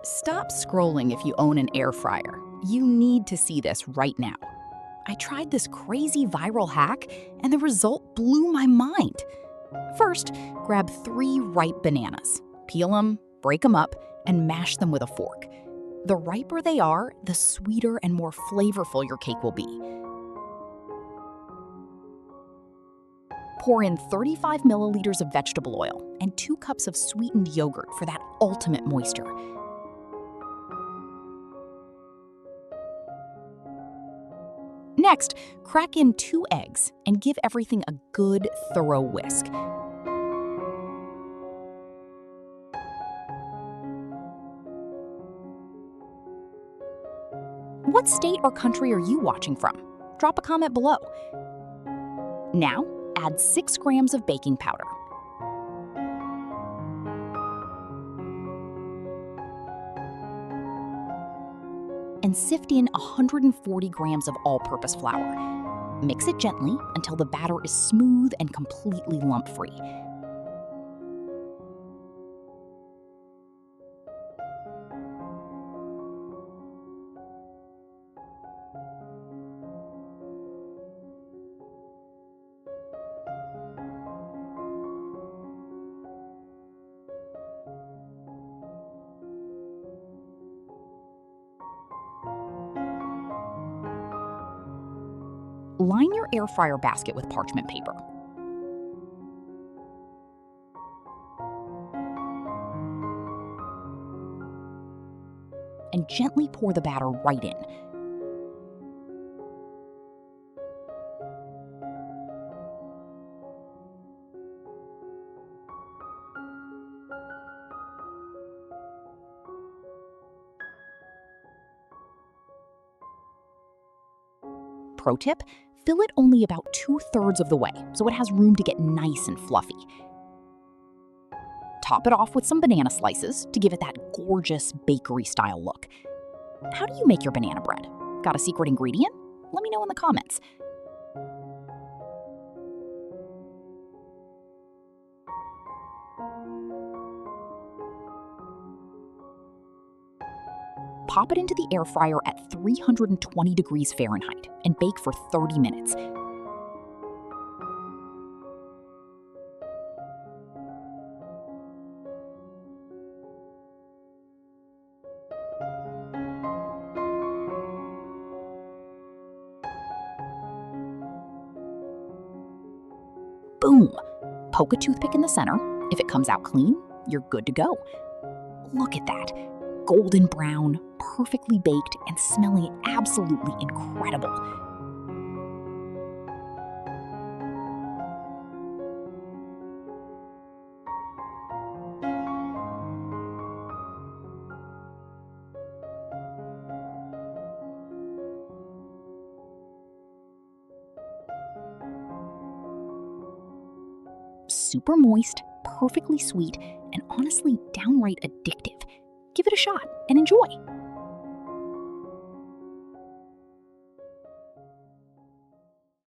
Stop scrolling if you own an air fryer. You need to see this right now. I tried this crazy viral hack, and the result blew my mind. First, grab 3 ripe bananas. Peel them, break them up, and mash them with a fork. The riper they are, the sweeter and more flavorful your cake will be. Pour in 35 milliliters of vegetable oil and 2 cups of sweetened yogurt for that ultimate moisture. Next, crack in 2 eggs and give everything a good, thorough whisk. What state or country are you watching from? Drop a comment below. Now, add 6 grams of baking powder. And sift in 140 grams of all-purpose flour. Mix it gently until the batter is smooth and completely lump-free. Line your air fryer basket with parchment paper. And gently pour the batter right in. Pro tip, fill it only about 2/3 of the way so it has room to get nice and fluffy. Top it off with some banana slices to give it that gorgeous bakery-style look. How do you make your banana bread? Got a secret ingredient? Let me know in the comments. Pop it into the air fryer at 320 degrees Fahrenheit and bake for 30 minutes. Boom! Poke a toothpick in the center. If it comes out clean, you're good to go. Look at that. Golden brown, perfectly baked, and smelling absolutely incredible. Super moist, perfectly sweet, and honestly downright addictive. Give it a shot and enjoy.